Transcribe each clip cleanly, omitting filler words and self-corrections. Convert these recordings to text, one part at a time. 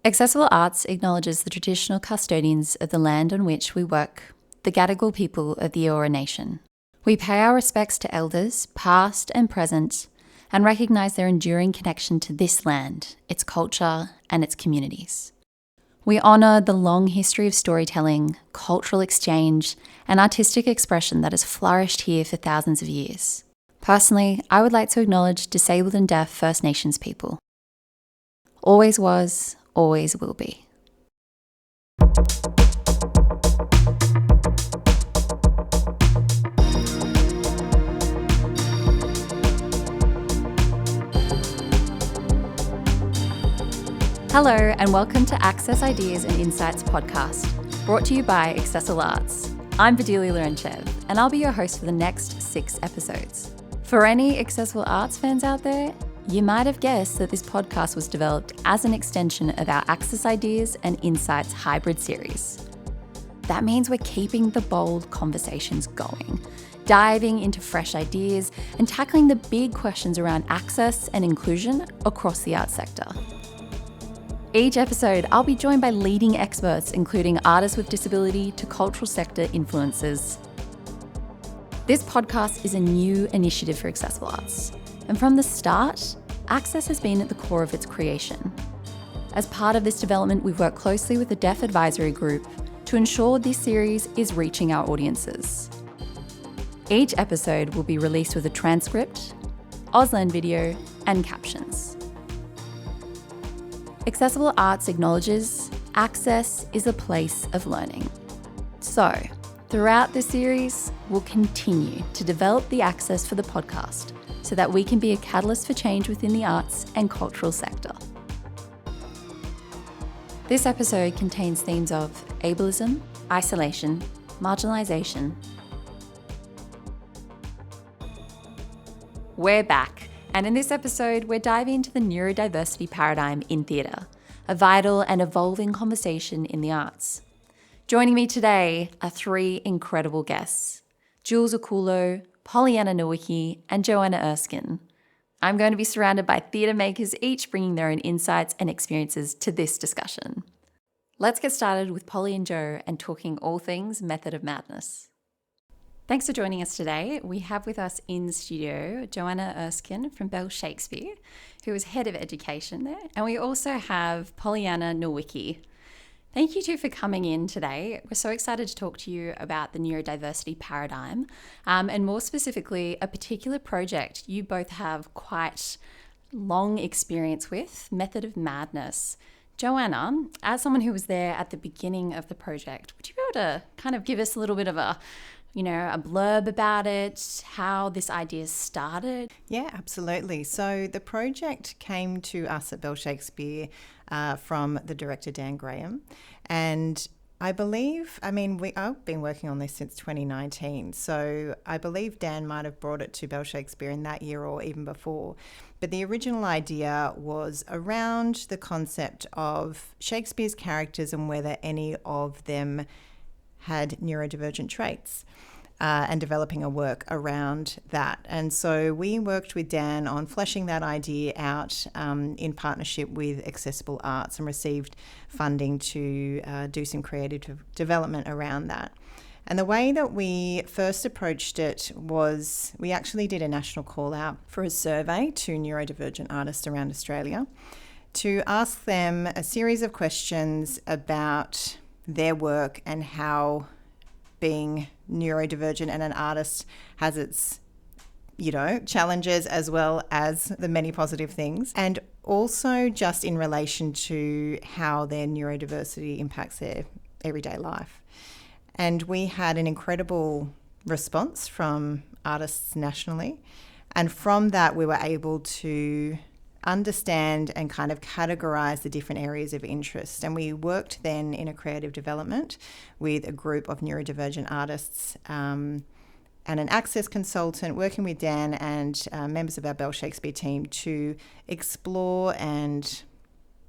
Accessible Arts acknowledges the traditional custodians of the land on which we work, the Gadigal people of the Eora Nation. We pay our respects to elders, past and present, and recognise their enduring connection to this land, its culture, and its communities. We honour the long history of storytelling, cultural exchange, and artistic expression that has flourished here for thousands of years. Personally, I would like to acknowledge disabled and deaf First Nations people. Always was, always will be. Hello and welcome to Access Ideas and Insights podcast, brought to you by Accessible Arts. I'm Bedelia Larenchev, and I'll be your host for the next 6 episodes. For any Accessible Arts fans out there, you might have guessed that this podcast was developed as an extension of our Access Ideas and Insights hybrid series. That means we're keeping the bold conversations going, diving into fresh ideas and tackling the big questions around access and inclusion across the arts sector. Each episode, I'll be joined by leading experts, including artists with disability to cultural sector influencers. This podcast is a new initiative for Accessible Arts, and from the start, access has been at the core of its creation. As part of this development, we've worked closely with the Deaf Advisory Group to ensure this series is reaching our audiences. Each episode will be released with a transcript, Auslan video, and captions. Accessible Arts acknowledges access is a place of learning. So, throughout this series, we'll continue to develop the access for the podcast so that we can be a catalyst for change within the arts and cultural sector. This episode contains themes of ableism, isolation, marginalisation. We're back. And in this episode, we're diving into the neurodiversity paradigm in theatre, a vital and evolving conversation in the arts. Joining me today are 3 incredible guests, Jules Orcullo, Pollyanna Nowicki, and Joanna Erskine. I'm going to be surrounded by theatre makers, each bringing their own insights and experiences to this discussion. Let's get started with Polly and Jo and talking all things Method of Madness. Thanks for joining us today. We have with us in studio Joanna Erskine from Bell Shakespeare, who is Head of Education there. And we also have Pollyanna Nowicki. Thank you two for coming in today. We're so excited to talk to you about the neurodiversity paradigm, and more specifically, a particular project you both have quite long experience with, Method of Madness. Joanna, as someone who was there at the beginning of the project, would you be able to kind of give us a little bit of a blurb about it, how this idea started? Yeah, absolutely. So the project came to us at Bell Shakespeare from the director Dan Graham. And I've been working on this since 2019. So I believe Dan might have brought it to Bell Shakespeare in that year or even before. But the original idea was around the concept of Shakespeare's characters and whether any of them had neurodivergent traits, and developing a work around that. And so we worked with Dan on fleshing that idea out in partnership with Accessible Arts and received funding to do some creative development around that. And the way that we first approached it was we actually did a national call out for a survey to neurodivergent artists around Australia to ask them a series of questions about their work and how being neurodivergent and an artist has its, challenges as well as the many positive things. And also just in relation to how their neurodiversity impacts their everyday life. And we had an incredible response from artists nationally. And from that, we were able to understand and kind of categorize the different areas of interest. And we worked then in a creative development with a group of neurodivergent artists and an access consultant working with Dan and members of our Bell Shakespeare team to explore and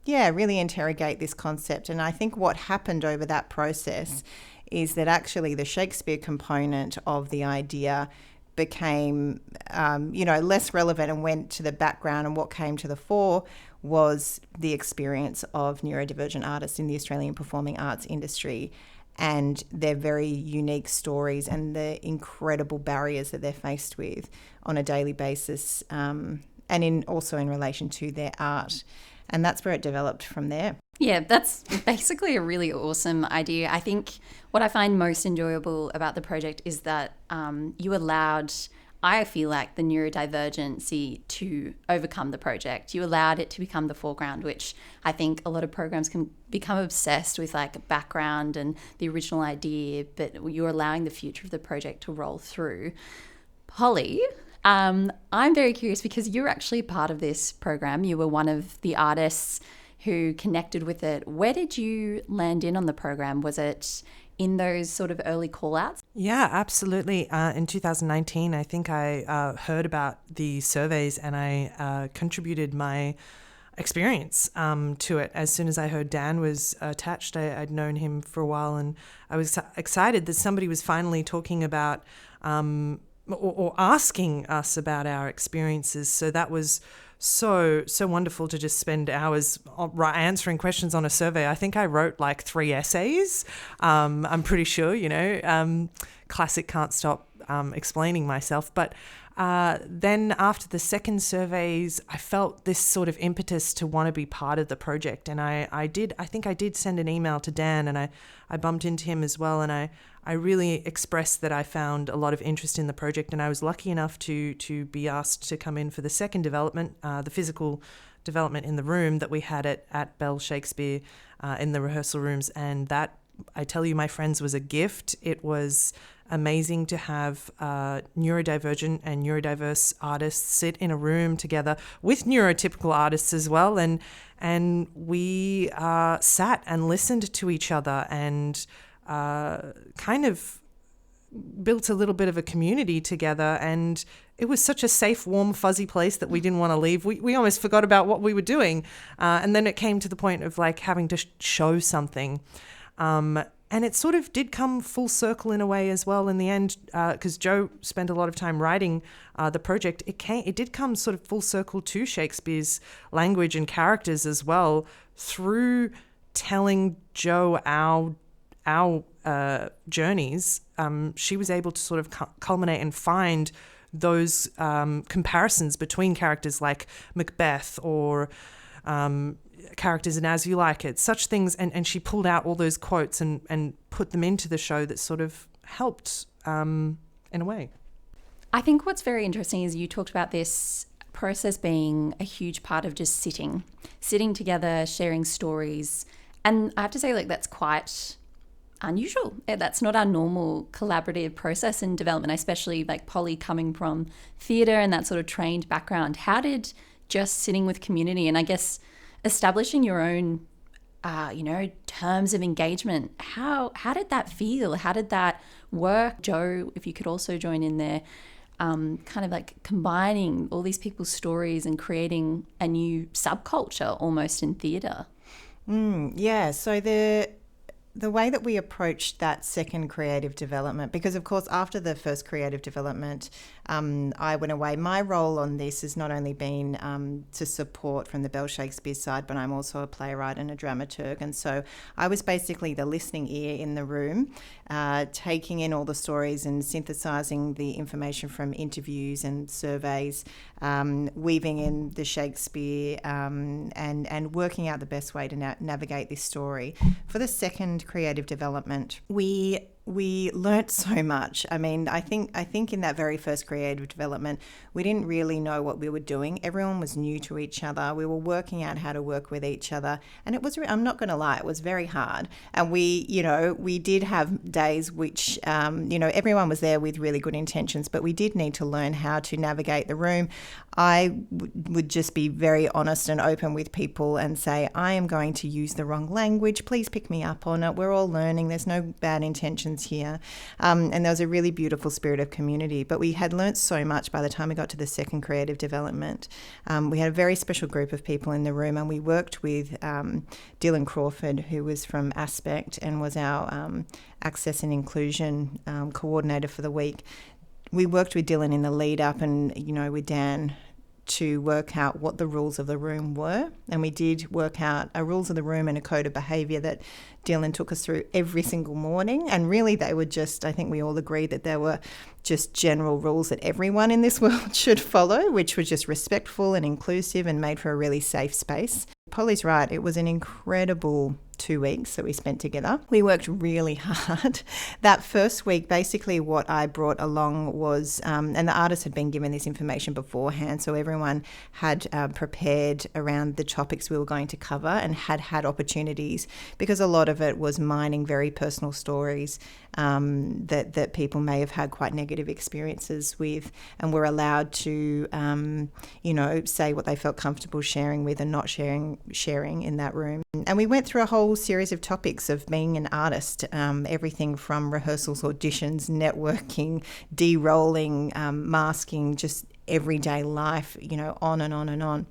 really interrogate this concept. And I think what happened over that process is that actually the Shakespeare component of the idea became, less relevant and went to the background, and what came to the fore was the experience of neurodivergent artists in the Australian performing arts industry and their very unique stories and the incredible barriers that they're faced with on a daily basis, and also in relation to their art. And that's where it developed from there. Yeah, that's basically a really awesome idea. I think what I find most enjoyable about the project is that you allowed, I feel like, the neurodivergency to overcome the project. You allowed it to become the foreground, which I think a lot of programs can become obsessed with, like background and the original idea, but you're allowing the future of the project to roll through. Polly, I'm very curious because you're actually part of this program. You were one of the artists who connected with it. Where did you land in on the program? Was it in those sort of early call-outs? Yeah, absolutely. In 2019, I think I heard about the surveys and I contributed my experience to it. As soon as I heard Dan was attached, I'd known him for a while, and I was excited that somebody was finally talking about or asking us about our experiences. So that was so wonderful to just spend hours answering questions on a survey. I think I wrote like 3 essays. I'm pretty sure, classic can't stop explaining myself. But then after the second surveys, I felt this sort of impetus to want to be part of the project. And I think I did send an email to Dan, and I bumped into him as well. And I really expressed that I found a lot of interest in the project, and I was lucky enough to be asked to come in for the second development, the physical development in the room that we had at Bell Shakespeare in the rehearsal rooms. And that, I tell you, my friends, was a gift. It was amazing to have neurodivergent and neurodiverse artists sit in a room together with neurotypical artists as well, and we sat and listened to each other and kind of built a little bit of a community together. And it was such a safe, warm, fuzzy place that we didn't want to leave. We almost forgot about what we were doing, and then it came to the point of like having to show something. And it sort of did come full circle in a way as well in the end, because Joe spent a lot of time writing the project. It did come sort of full circle to Shakespeare's language and characters as well through telling Joe our journeys. She was able to sort of culminate and find those comparisons between characters like Macbeth or characters in As You Like It, such things, and she pulled out all those quotes and put them into the show that sort of helped in a way. I think what's very interesting is you talked about this process being a huge part of just sitting together, sharing stories, and I have to say, like, that's quite unusual. That's not our normal collaborative process in development, especially like Polly coming from theatre and that sort of trained background. How did just sitting with community and I guess establishing your own, terms of engagement, how did that feel? How did that work? Joe, if you could also join in there, kind of like combining all these people's stories and creating a new subculture almost in theatre. Yeah, so the way that we approached that second creative development, because of course after the first creative development, I went away. My role on this has not only been to support from the Bell Shakespeare side, but I'm also a playwright and a dramaturg. And so I was basically the listening ear in the room, taking in all the stories and synthesising the information from interviews and surveys, weaving in the Shakespeare and working out the best way to navigate this story. For the second creative development, we learnt so much. I mean, I think in that very first creative development, we didn't really know what we were doing. Everyone was new to each other. We were working out how to work with each other. And it was, I'm not going to lie, it was very hard. And we did have days which, everyone was there with really good intentions, but we did need to learn how to navigate the room. I would just be very honest and open with people and say, I am going to use the wrong language. Please pick me up on it. We're all learning. There's no bad intentions here. And there was a really beautiful spirit of community. But we had learnt so much by the time we got to the second creative development. We had a very special group of people in the room, and we worked with Dylan Crawford, who was from Aspect and was our access and inclusion coordinator for the week. We worked with Dylan in the lead up and, with Dan to work out what the rules of the room were. And we did work out a rules of the room and a code of behaviour that Dylan took us through every single morning. And really they were just, I think we all agreed that there were just general rules that everyone in this world should follow, which were just respectful and inclusive and made for a really safe space. Polly's right, it was an incredible 2 weeks that we spent together. We worked really hard. That first week, basically what I brought along was, and the artists had been given this information beforehand, so everyone had prepared around the topics we were going to cover and had opportunities, because a lot of it was mining very personal stories that people may have had quite negative experiences with, and were allowed to, say what they felt comfortable sharing with and not sharing in that room. And we went through a whole series of topics of being an artist, everything from rehearsals, auditions, networking, de-rolling, masking, just everyday life, on and on and on.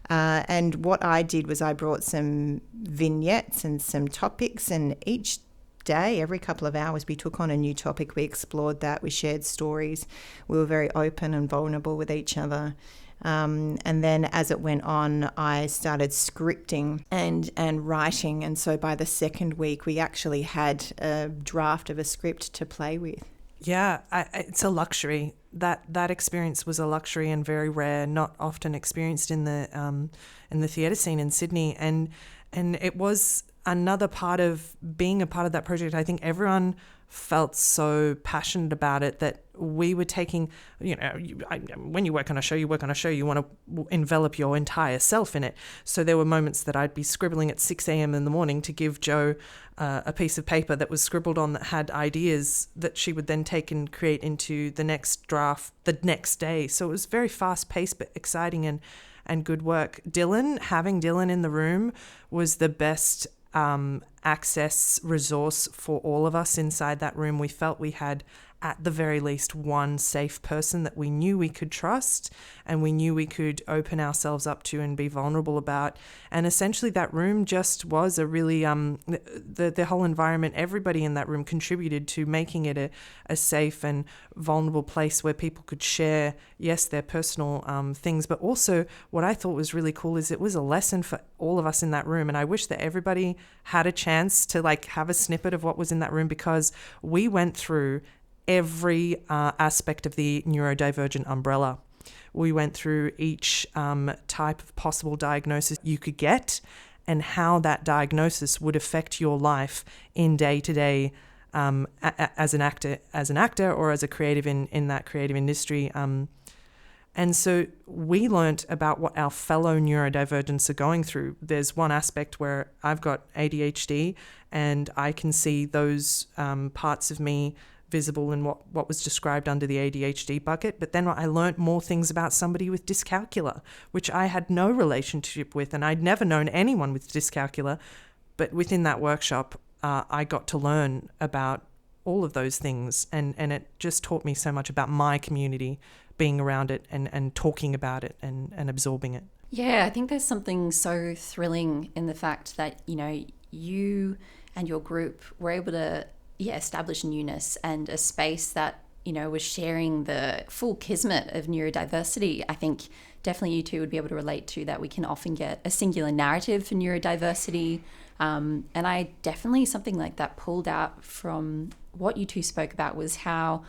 And what I did was I brought some vignettes and some topics, and each day, every couple of hours, we took on a new topic. We explored that. We shared stories. We were very open and vulnerable with each other. And then as it went on, I started scripting and writing. And so by the second week, we actually had a draft of a script to play with. Yeah, it's a luxury. That experience was a luxury and very rare, not often experienced in the theatre scene in Sydney. And it was another part of being a part of that project. I think everyone felt so passionate about it that we were taking, when you work on a show, you want to envelop your entire self in it. So there were moments that I'd be scribbling at 6 a.m. in the morning to give Jo a piece of paper that was scribbled on that had ideas that she would then take and create into the next draft the next day. So it was very fast paced but exciting and good work. Having Dylan in the room was the best access resource for all of us inside that room. We felt we had at the very least one safe person that we knew we could trust and we knew we could open ourselves up to and be vulnerable about. And essentially that room just was a really, the whole environment, everybody in that room contributed to making it a safe and vulnerable place where people could share, yes, their personal things, but also what I thought was really cool is it was a lesson for all of us in that room. And I wish that everybody had a chance to have a snippet of what was in that room, because we went through every aspect of the neurodivergent umbrella. We went through each type of possible diagnosis you could get and how that diagnosis would affect your life in day-to-day as an actor or as a creative in that creative industry. And so we learnt about what our fellow neurodivergents are going through. There's one aspect where I've got ADHD and I can see those parts of me visible in what was described under the ADHD bucket. But then I learnt more things about somebody with dyscalculia, which I had no relationship with, and I'd never known anyone with dyscalculia. But within that workshop, I got to learn about all of those things, and it just taught me so much about my community, being around it and talking about it and absorbing it. Yeah, I think there's something so thrilling in the fact that, you and your group were able to establish newness and a space that, was sharing the full kismet of neurodiversity. I think definitely you two would be able to relate to that. We can often get a singular narrative for neurodiversity. And I definitely, something like that pulled out from what you two spoke about was how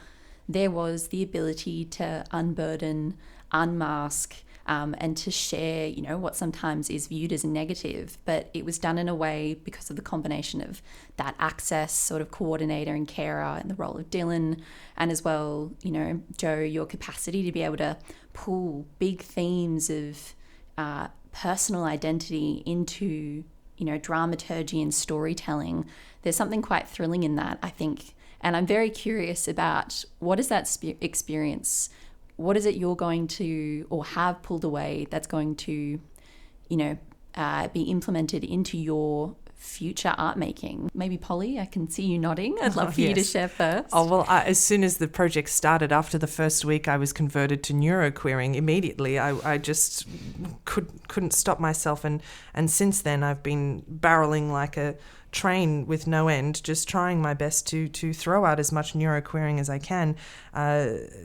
there was the ability to unburden, unmask, and to share, what sometimes is viewed as a negative, but it was done in a way because of the combination of that access sort of coordinator and carer and the role of Dylan, and as well, Jo, your capacity to be able to pull big themes of personal identity into, dramaturgy and storytelling. There's something quite thrilling in that, I think. And I'm very curious about what is that experience. What is it you're going to or have pulled away that's going to, be implemented into your future art making? Maybe Polly, I can see you nodding. I'd love for you to yes. share first. Oh, well, as soon as the project started, after the first week, I was converted to neuroqueering immediately. I just couldn't stop myself. And since then, I've been barreling like a train with no end, just trying my best to throw out as much neuroqueering as I can,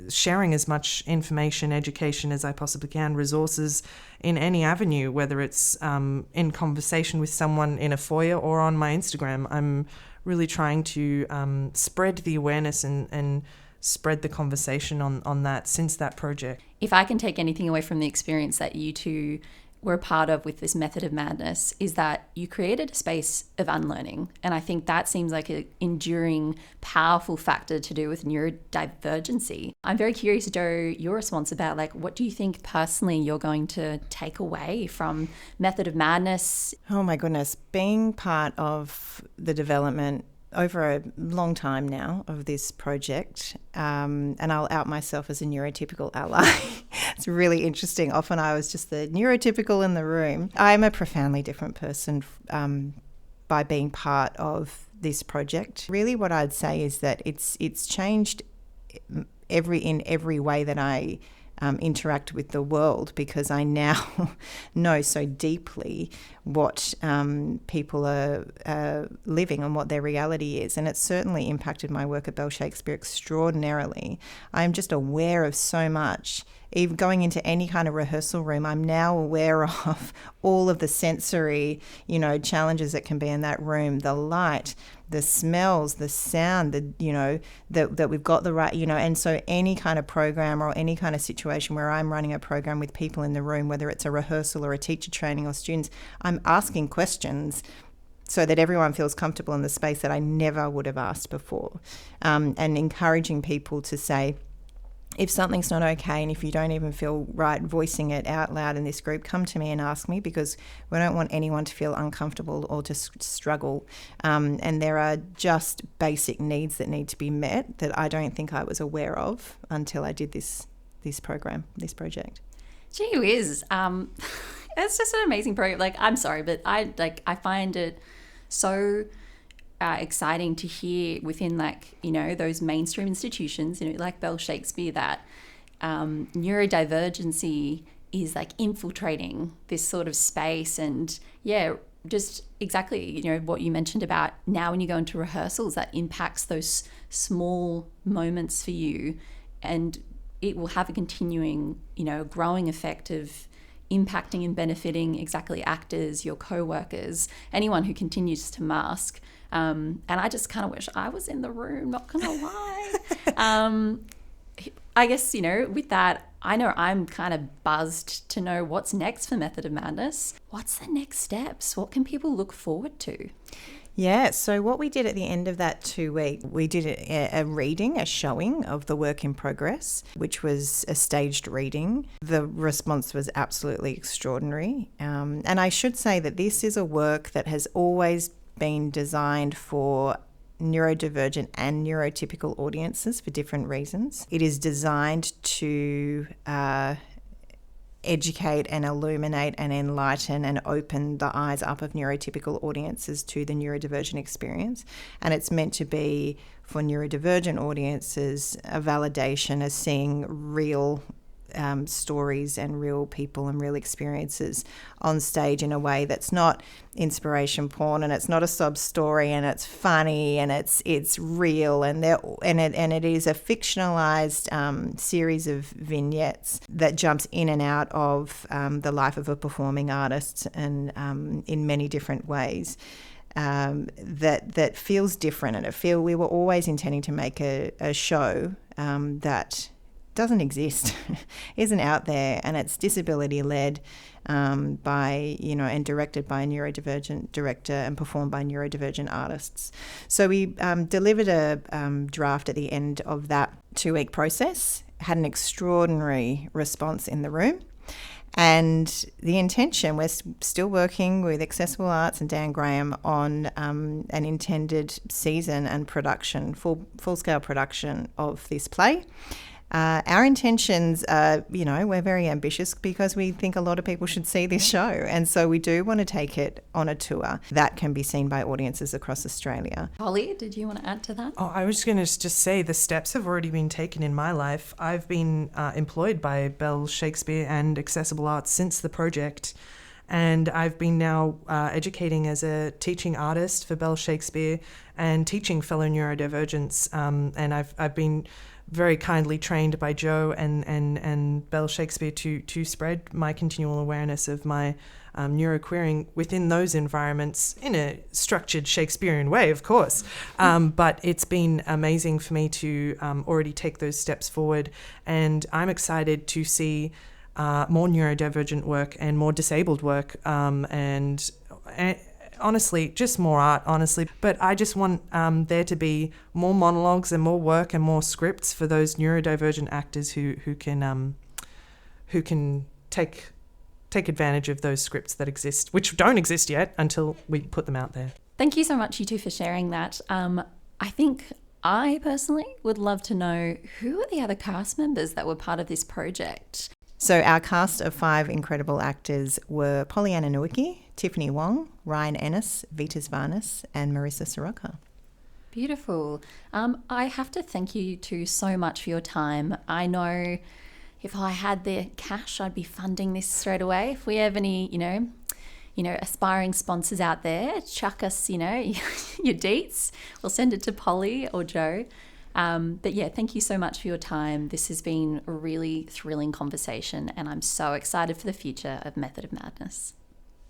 sharing as much information, education as I possibly can, resources in any avenue, whether it's in conversation with someone in a foyer or on my Instagram. I'm really trying to spread the awareness and spread the conversation on that since that project. If I can take anything away from the experience that you two were a part of with this Method of Madness, is that you created a space of unlearning. And I think that seems like an enduring, powerful factor to do with neurodivergency. I'm very curious, Joe, your response about what do you think personally you're going to take away from Method of Madness? Oh my goodness, being part of the development over a long time now of this project, and I'll out myself as a neurotypical ally. It's really interesting. Often I was just the neurotypical in the room. I'm a profoundly different person by being part of this project. Really what I'd say is that it's changed in every way that I interact with the world, because I now know so deeply what people are living and what their reality is. And it's certainly impacted my work at Bell Shakespeare extraordinarily. I'm just aware of so much. Even going into any kind of rehearsal room, I'm now aware of all of the sensory, challenges that can be in that room, the light, the smells, the sound, that we've got the right, and so any kind of program or any kind of situation where I'm running a program with people in the room, whether it's a rehearsal or a teacher training or students, I'm asking questions so that everyone feels comfortable in the space that I never would have asked before, and encouraging people to say, if something's not okay and if you don't even feel right voicing it out loud in this group, come to me and ask me, because we don't want anyone to feel uncomfortable or to struggle. And there are just basic needs that need to be met that I don't think I was aware of until I did this program, this project. Gee whiz. It's just an amazing program. I'm sorry, but I find it so exciting to hear within those mainstream institutions, like Bell Shakespeare, that neurodivergency is infiltrating this sort of space. And just exactly what you mentioned about now when you go into rehearsals, that impacts those small moments for you, and it will have a continuing growing effect of impacting and benefiting exactly actors, your co-workers, anyone who continues to mask. And I just kind of wish I was in the room, not gonna lie. I guess, with that, I know I'm kind of buzzed to know what's next for Method of Madness. What's the next steps? What can people look forward to? Yeah, so what we did at the end of that 2 week, we did a reading, a showing of the work in progress, which was a staged reading. The response was absolutely extraordinary. And I should say that this is a work that has always been designed for neurodivergent and neurotypical audiences for different reasons. It is designed to educate and illuminate and enlighten and open the eyes up of neurotypical audiences to the neurodivergent experience. And it's meant to be for neurodivergent audiences a validation of seeing real stories and real people and real experiences on stage in a way that's not inspiration porn, and it's not a sob story, and it's funny, and it's real, and it is a fictionalized series of vignettes that jumps in and out of the life of a performing artist, and in many different ways. That feels different, and we were always intending to make a show that doesn't exist, isn't out there, and it's disability led by and directed by a neurodivergent director and performed by neurodivergent artists. So we delivered a draft at the end of that 2 week process, had an extraordinary response in the room. And the intention, we're still working with Accessible Arts and Dan Graham on an intended season and production, full-scale production of this play. Our intentions are, we're very ambitious because we think a lot of people should see this show. And so we do want to take it on a tour that can be seen by audiences across Australia. Holly, did you want to add to that? Oh, I was going to just say the steps have already been taken in my life. I've been employed by Bell Shakespeare and Accessible Arts since the project. And I've been now educating as a teaching artist for Bell Shakespeare and teaching fellow neurodivergents. And I've been very kindly trained by Joe and Bell Shakespeare to spread my continual awareness of my neuroqueering within those environments in a structured Shakespearean way, of course. But it's been amazing for me to already take those steps forward. And I'm excited to see more neurodivergent work and more disabled work and honestly, just more art, honestly. But I just want there to be more monologues and more work and more scripts for those neurodivergent actors who can take advantage of those scripts that exist, which don't exist yet until we put them out there. Thank you so much, you two, for sharing that. I think I personally would love to know who are the other cast members that were part of this project. So our cast of 5 incredible actors were Pollyanna Nowicki, Tiffany Wong, Ryan Ennis, Vitas Varnas, and Marissa Soroka. Beautiful. I have to thank you two so much for your time. I know if I had the cash, I'd be funding this straight away. If we have any, aspiring sponsors out there, chuck us, your deets. We'll send it to Polly or Joe. But yeah, thank you so much for your time. This has been a really thrilling conversation, and I'm so excited for the future of Method of Madness.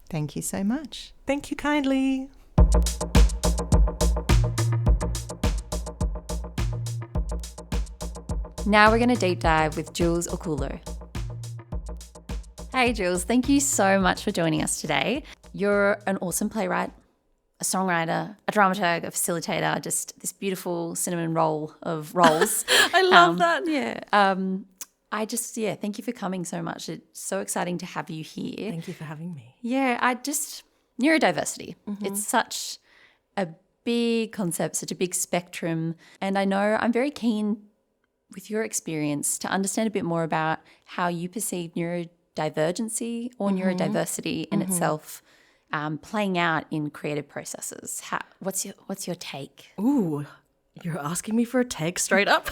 Thank you so much. Thank you kindly. Now we're going to deep dive with Jules Orcullo. Hey Jules, thank you so much for joining us today. You're an awesome playwright, a songwriter, a dramaturg, a facilitator, just this beautiful cinnamon roll of roles. I love that. Yeah. Thank you for coming so much. It's so exciting to have you here. Thank you for having me. Yeah, neurodiversity. It's such a big concept, such a big spectrum. And I know I'm very keen with your experience to understand a bit more about how you perceive neurodivergency or neurodiversity in itself playing out in creative processes. What's your take? Ooh, you're asking me for a take straight up?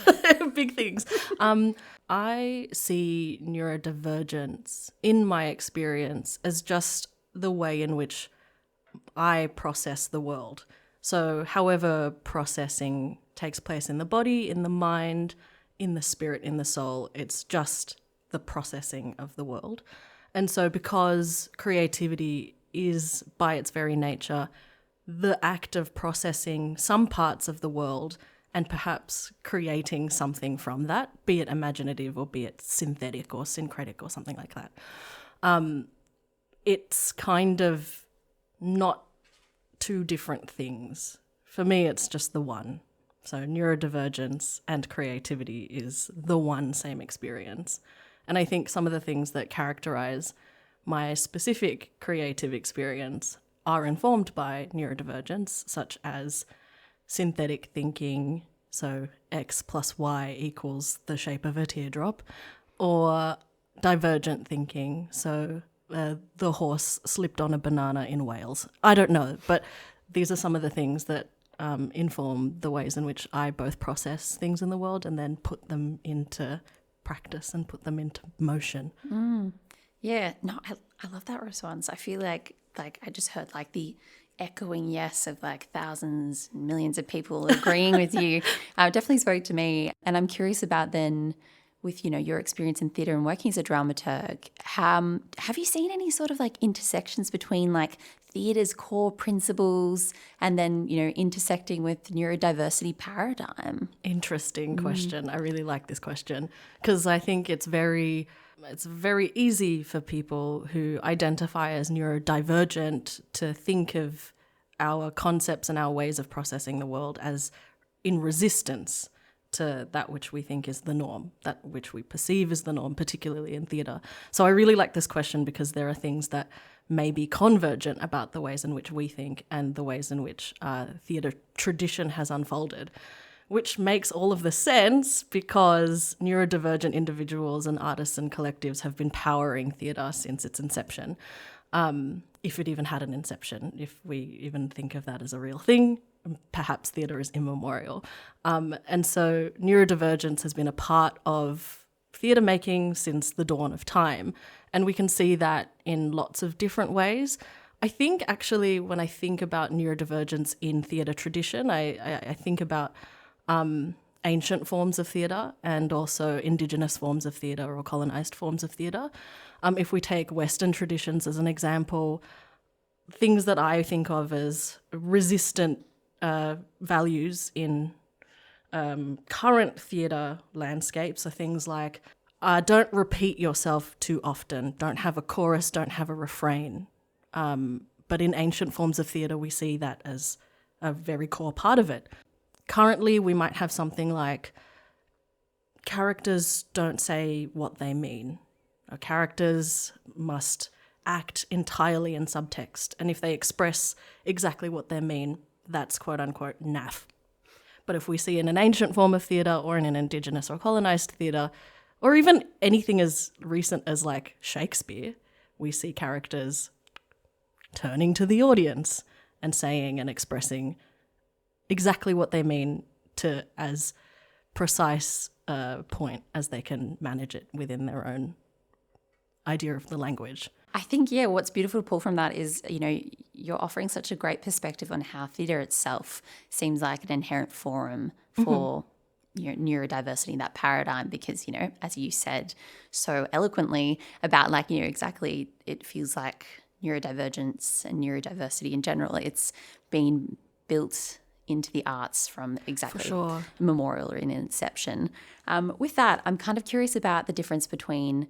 Big things. I see neurodivergence in my experience as just the way in which I process the world. So however processing takes place in the body, in the mind, in the spirit, in the soul, it's just the processing of the world. And so because creativity is by its very nature the act of processing some parts of the world and perhaps creating something from that, be it imaginative or be it synthetic or syncretic or something like that. It's kind of not two different things. For me, it's just the one. So neurodivergence and creativity is the one same experience. And I think some of the things that characterize my specific creative experience are informed by neurodivergence, such as synthetic thinking, so X plus Y equals the shape of a teardrop, or divergent thinking, so the horse slipped on a banana in Wales. I don't know, but these are some of the things that inform the ways in which I both process things in the world and then put them into practice and put them into motion. Yeah, no, I love that response. I feel like I just heard like the echoing yes of like thousands, millions of people agreeing with you. It definitely spoke to me. And I'm curious about then with, your experience in theatre and working as a dramaturg, have you seen any sort of like intersections between like theatre's core principles and then, intersecting with neurodiversity paradigm? Interesting question. I really like this question because I think it's very easy for people who identify as neurodivergent to think of our concepts and our ways of processing the world as in resistance to that which we think is the norm, that which we perceive as the norm, particularly in theatre. So I really like this question because there are things that may be convergent about the ways in which we think and the ways in which theatre tradition has unfolded. which makes all of the sense because neurodivergent individuals and artists and collectives have been powering theatre since its inception. If it even had an inception, if we even think of that as a real thing, perhaps theatre is immemorial. And so neurodivergence has been a part of theatre making since the dawn of time. And we can see that in lots of different ways. I think actually when I think about neurodivergence in theatre tradition, I think about ancient forms of theatre and also Indigenous forms of theatre or colonised forms of theatre. If we take Western traditions as an example, things that I think of as resistant values in current theatre landscapes are things like don't repeat yourself too often, don't have a chorus, don't have a refrain. But in ancient forms of theatre, we see that as a very core part of it. Currently, we might have something like characters don't say what they mean. Characters must act entirely in subtext. And if they express exactly what they mean, that's quote-unquote naff. But if we see in an ancient form of theatre or in an Indigenous or colonised theatre, or even anything as recent as like Shakespeare, we see characters turning to the audience and saying and expressing exactly what they mean to as precise a point as they can manage it within their own idea of the language. I think, yeah, what's beautiful to pull from that is, you know, you're offering such a great perspective on how theatre itself seems like an inherent forum for neurodiversity, that paradigm, because, you know, as you said so eloquently about like, you know, exactly, it feels like neurodivergence and neurodiversity in general, it's been built into the arts from exactly memorial or in inception. With that, I'm kind of curious about the difference between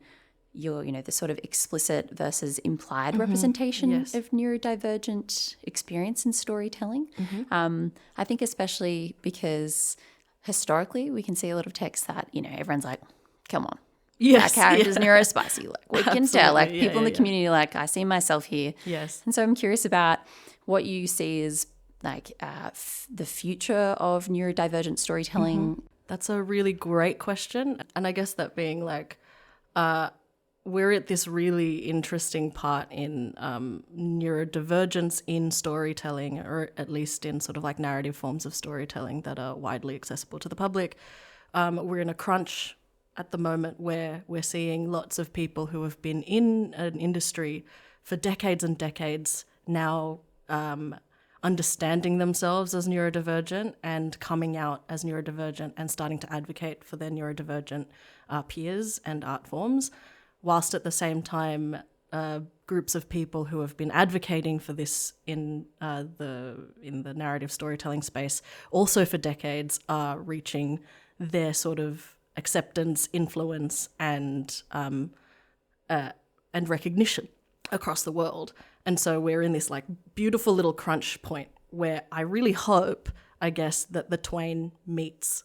the sort of explicit versus implied representation of neurodivergent experience in storytelling. I think especially because historically we can see a lot of texts that, you know, everyone's like, come on. Yes, that character's neurospicy. Like we can tell, like people in the community, like I see myself here. Yes. And so I'm curious about what you see as like the future of neurodivergent storytelling. That's a really great question. And I guess that being like, we're at this really interesting part in neurodivergence in storytelling, or at least in sort of like narrative forms of storytelling that are widely accessible to the public. We're in a crunch at the moment where we're seeing lots of people who have been in an industry for decades and decades now understanding themselves as neurodivergent and coming out as neurodivergent and starting to advocate for their neurodivergent peers and art forms, whilst at the same time groups of people who have been advocating for this in the narrative storytelling space also for decades are reaching their sort of acceptance, influence, and recognition across the world. And so we're in this like beautiful little crunch point where I really hope, I guess, that the twain meets.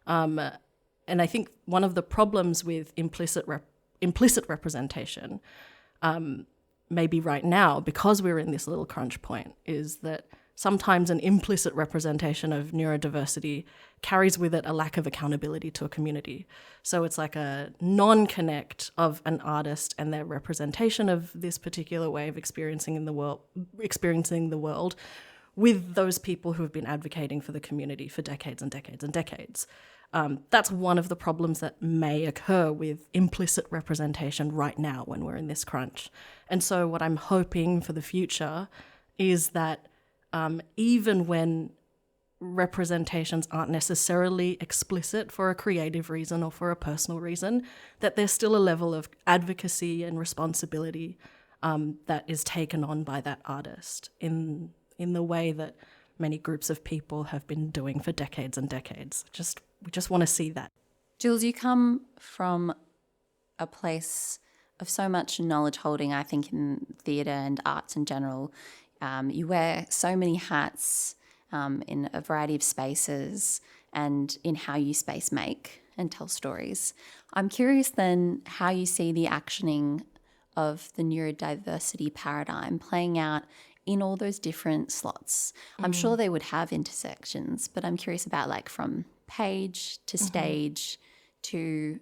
And I think one of the problems with implicit representation, maybe right now, because we're in this little crunch point, is that sometimes an implicit representation of neurodiversity carries with it a lack of accountability to a community. So it's like a non-connect of an artist and their representation of this particular way of experiencing the world with those people who have been advocating for the community for decades and decades and decades. That's one of the problems that may occur with implicit representation right now when we're in this crunch. And so what I'm hoping for the future is that even when representations aren't necessarily explicit for a creative reason or for a personal reason, that there's still a level of advocacy and responsibility that is taken on by that artist in the way that many groups of people have been doing for decades and decades. We just want to see that. Jules, you come from a place of so much knowledge holding, I think, in theatre and arts in general. You wear so many hats in a variety of spaces and in how you space make and tell stories. I'm curious then how you see the actioning of the neurodiversity paradigm playing out in all those different slots, I'm sure they would have intersections, but I'm curious about like from page to stage to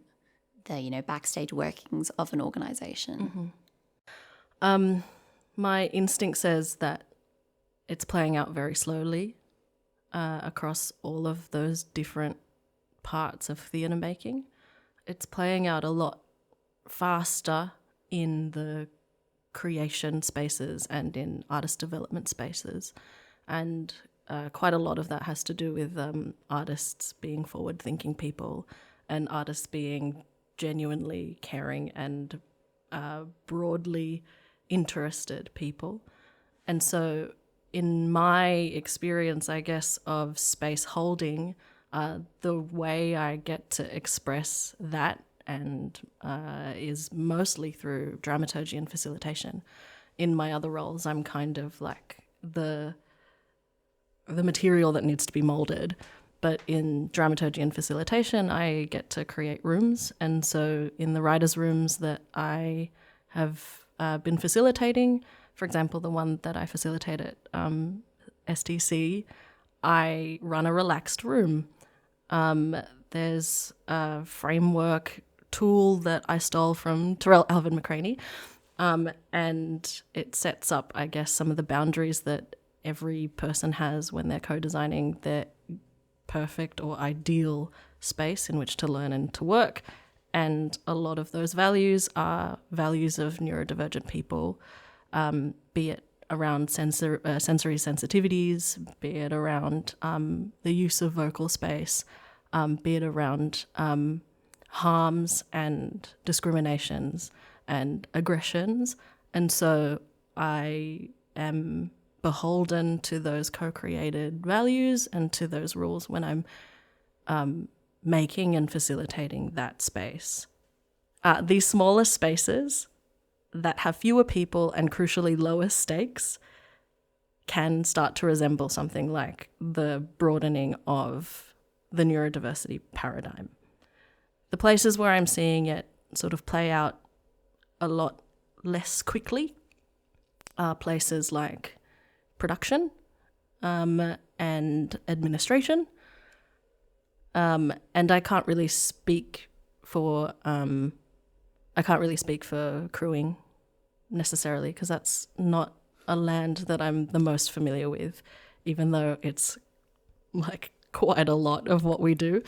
the, you know, backstage workings of an organization. My instinct says that it's playing out very slowly across all of those different parts of theatre making. It's playing out a lot faster in the creation spaces and in artist development spaces. And quite a lot of that has to do with artists being forward-thinking people and artists being genuinely caring and broadly interested people. And so in my experience, I guess, of space holding, the way I get to express that and is mostly through dramaturgy and facilitation. In my other roles, I'm kind of like the material that needs to be molded. But in dramaturgy and facilitation, I get to create rooms. And so in the writers' rooms that I have been facilitating, for example, the one that I facilitate at STC, I run a relaxed room. There's a framework tool that I stole from Terrell Alvin McCraney, and it sets up, I guess, some of the boundaries that every person has when they're co-designing their perfect or ideal space in which to learn and to work. And a lot of those values are values of neurodivergent people, be it around sensory sensitivities, be it around the use of vocal space, be it around harms and discriminations and aggressions. And so I am beholden to those co-created values and to those rules when I'm making and facilitating that space. These smaller spaces that have fewer people and crucially lower stakes can start to resemble something like the broadening of the neurodiversity paradigm. The places where I'm seeing it sort of play out a lot less quickly are places like production and administration. And I can't really speak for crewing necessarily, because that's not a land that I'm the most familiar with, even though it's like quite a lot of what we do.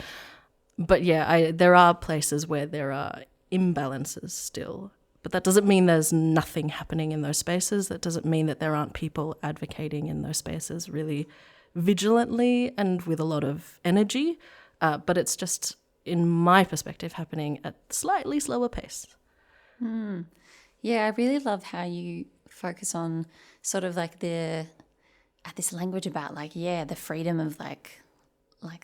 But yeah, there are places where there are imbalances still. But that doesn't mean there's nothing happening in those spaces. That doesn't mean that there aren't people advocating in those spaces really vigilantly and with a lot of energy. But it's just, in my perspective, happening at slightly slower pace. Yeah, I really love how you focus on sort of like this language about like, yeah, the freedom of like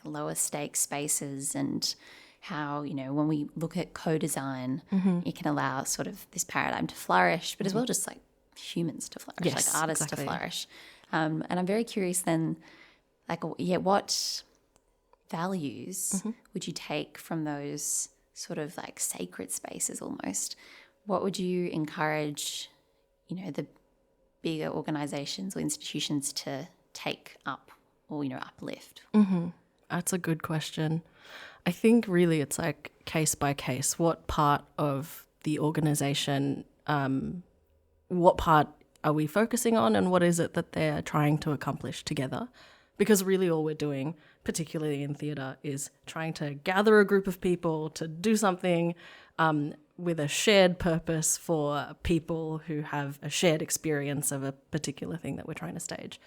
lower stake spaces, and how, you know, when we look at co-design, it can allow sort of this paradigm to flourish, but as well just like humans to flourish, Yes, like artists exactly. to flourish. And I'm very curious then, like, yeah, what values would you take from those sort of like sacred spaces almost? What would you encourage, you know, the bigger organizations or institutions to take up or, you know, uplift? That's a good question. I think really it's like case by case. What part of the organization, what part are we focusing on, and what is it that they're trying to accomplish together? Because really all we're doing, particularly in theatre, is trying to gather a group of people to do something with a shared purpose for people who have a shared experience of a particular thing that we're trying to stage.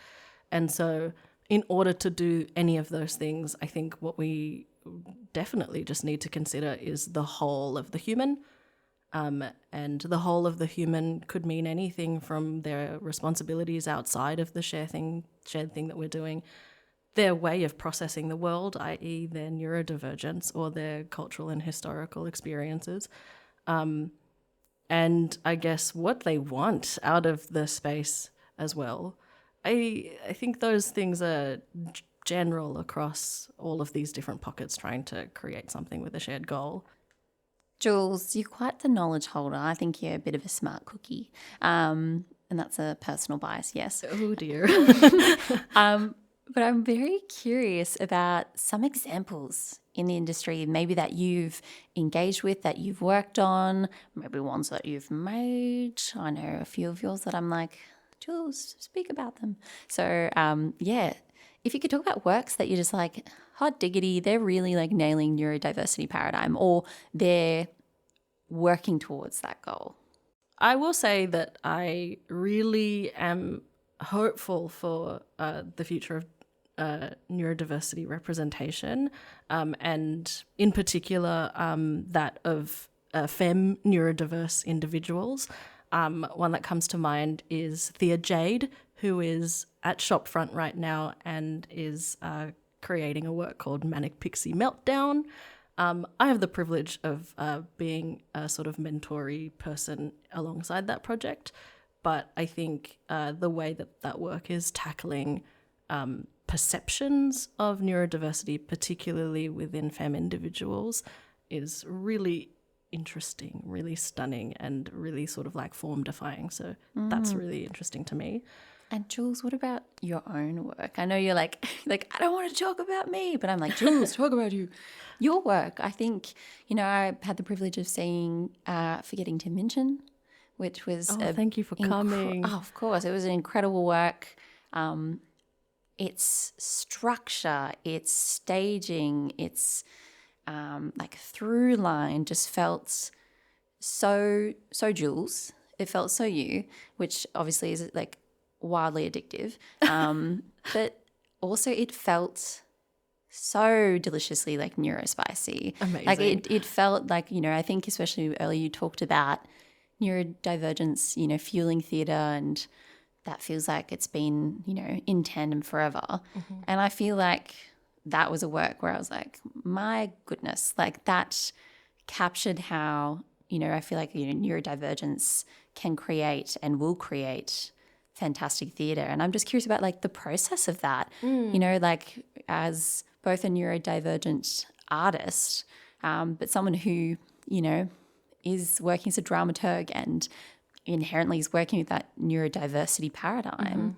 And so in order to do any of those things, I think what we definitely just need to consider is the whole of the human. And the whole of the human could mean anything from their responsibilities outside of the shared thing that we're doing, their way of processing the world, i.e. their neurodivergence or their cultural and historical experiences, and I guess what they want out of the space as well. I think those things are general across all of these different pockets trying to create something with a shared goal. Jules, you're quite the knowledge holder. I think you're a bit of a smart cookie. And that's a personal bias, yes. Oh dear. But I'm very curious about some examples in the industry, maybe that you've engaged with, that you've worked on, maybe ones that you've made. I know a few of yours that I'm like, Jules, speak about them. So, yeah, if you could talk about works that you're just like, hot diggity, they're really like nailing neurodiversity paradigm, or they're working towards that goal. I will say that I really am hopeful for the future of neurodiversity representation, and in particular that of femme neurodiverse individuals. One that comes to mind is Thea Jade, who is at Shopfront right now and is creating a work called Manic Pixie Meltdown. I have the privilege of being a sort of mentory person alongside that project, but I think the way that that work is tackling perceptions of neurodiversity, particularly within femme individuals, is really interesting, really stunning, and really sort of like form defying. So that's really interesting to me. And Jules, what about your own work? I know you're like I don't want to talk about me, but I'm like, Jules, talk about you. Your work. I think, I had the privilege of seeing Forgetting to Mention, which was thank you for coming. Of course. It was an incredible work. Its structure, its staging, its like through line just felt so Jules. It felt so you, which obviously is like wildly addictive. But also it felt so deliciously like neurospicy. Amazing. Like it felt like, I think especially earlier you talked about neurodivergence, fueling theatre, and that feels like it's been, in tandem forever. Mm-hmm. And I feel like that was a work where I was like, my goodness, like that captured how, I feel like, neurodivergence can create and will create fantastic theatre. And I'm just curious about like the process of that, like as both a neurodivergent artist, but someone who, is working as a dramaturg and inherently is working with that neurodiversity paradigm. Mm-hmm.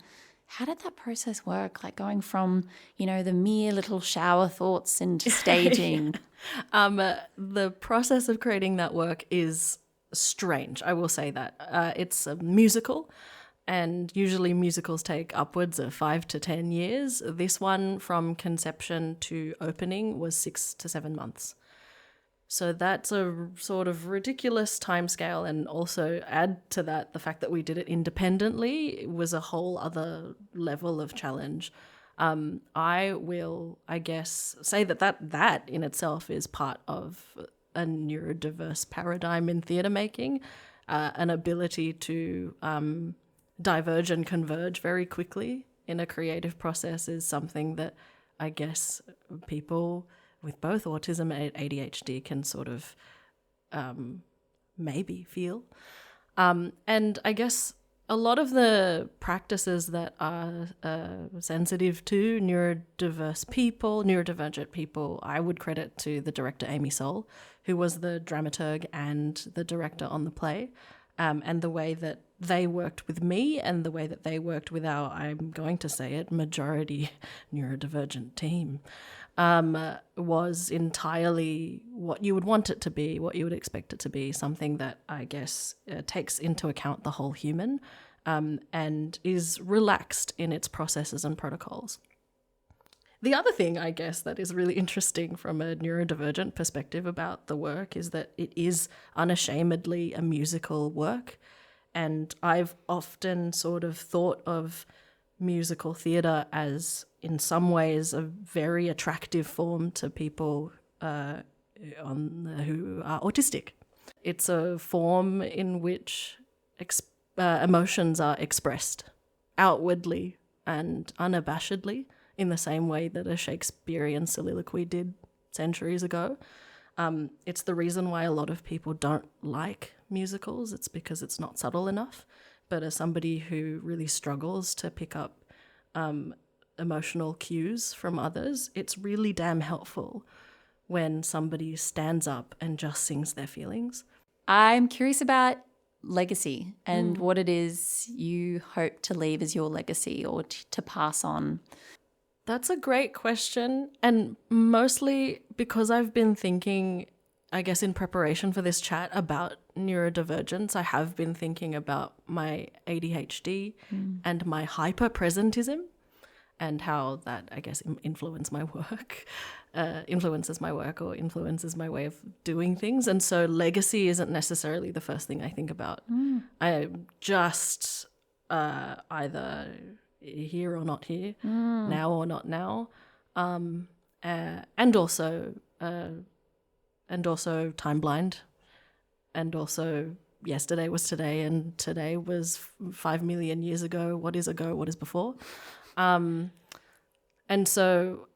How did that process work? Like going from, the mere little shower thoughts and staging. The process of creating that work is strange, I will say that. It's a musical, and usually musicals take upwards of 5 to 10 years. This one, from conception to opening, was 6 to 7 months. So that's a sort of ridiculous timescale, and also add to that the fact that we did it independently was a whole other level of challenge. I will, I guess, say that in itself is part of a neurodiverse paradigm in theatre making, an ability to diverge and converge very quickly in a creative process is something that I guess people with both autism and ADHD can sort of maybe feel. And I guess a lot of the practices that are sensitive to neurodivergent people, I would credit to the director Amy Soul, who was the dramaturg and the director on the play, and the way that they worked with me and the way that they worked with our, I'm going to say it, majority neurodivergent team. Was entirely what you would want it to be, what you would expect it to be, something that I guess takes into account the whole human, and is relaxed in its processes and protocols. The other thing, I guess, that is really interesting from a neurodivergent perspective about the work is that it is unashamedly a musical work, and I've often sort of thought of musical theatre as in some ways a very attractive form to people who are autistic. It's a form in which emotions are expressed outwardly and unabashedly in the same way that a Shakespearean soliloquy did centuries ago. It's the reason why a lot of people don't like musicals. It's because it's not subtle enough. But as somebody who really struggles to pick up emotional cues from others, it's really damn helpful when somebody stands up and just sings their feelings. I'm curious about legacy and what it is you hope to leave as your legacy or to pass on. That's a great question. And mostly because I've been thinking, I guess in preparation for this chat about neurodivergence, I have been thinking about my ADHD and my hyperpresentism and how that, I guess, influences my work or influences my way of doing things. And so legacy isn't necessarily the first thing I think about. I'm just either here or not here, now or not now, and also time blind, and also yesterday was today and today was 5 million years ago. What is before? And so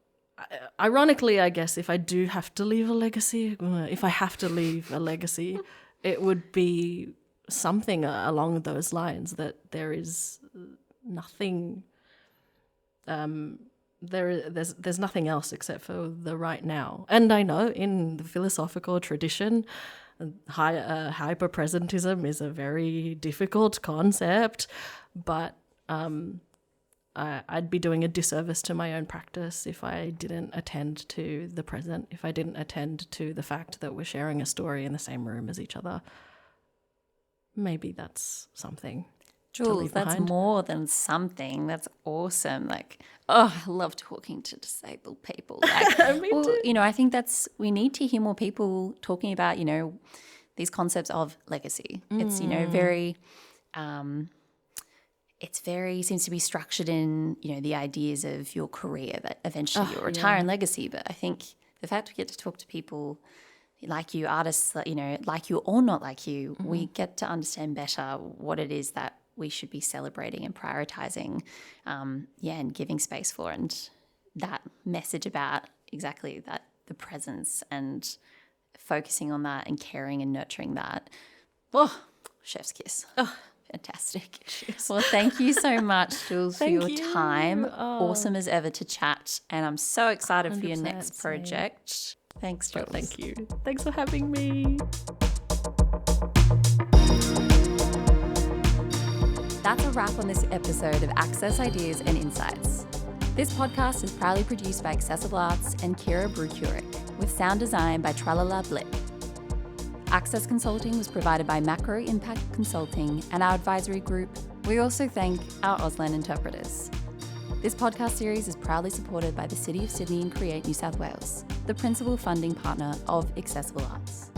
ironically, I guess if I do have to leave a legacy, it would be something along those lines, that there is nothing, there's nothing else except for the right now. And I know in the philosophical tradition, hyperpresentism is a very difficult concept, but I'd be doing a disservice to my own practice if I didn't attend to the present, if I didn't attend to the fact that we're sharing a story in the same room as each other. Maybe that's something. Jules, that's more than something. That's awesome. Like, I love talking to disabled people. Like, Me too. You know, I think we need to hear more people talking about, you know, these concepts of legacy. It's, you know, very, seems to be structured in, you know, the ideas of your career, that eventually you'll retire and legacy. But I think the fact we get to talk to people like you, artists, you know, like you or not like you, we get to understand better what it is that we should be celebrating and prioritizing, and giving space for, and that message about exactly that, the presence and focusing on that and caring and nurturing that. Oh, chef's kiss. Oh, fantastic. Cheers. Well, thank you so much, Jules, for your time. Awesome as ever to chat, and I'm so excited for your next project. Thanks, Jules. Thank you. Thanks for having me. That's a wrap on this episode of Access Ideas and Insights. This podcast is proudly produced by Accessible Arts and Kiera Brew Kurec, with sound design by Tralala Blip. Access consulting was provided by Macro Impact Consulting and our advisory group. We also thank our Auslan interpreters. This podcast series is proudly supported by the City of Sydney and Create New South Wales, the principal funding partner of Accessible Arts.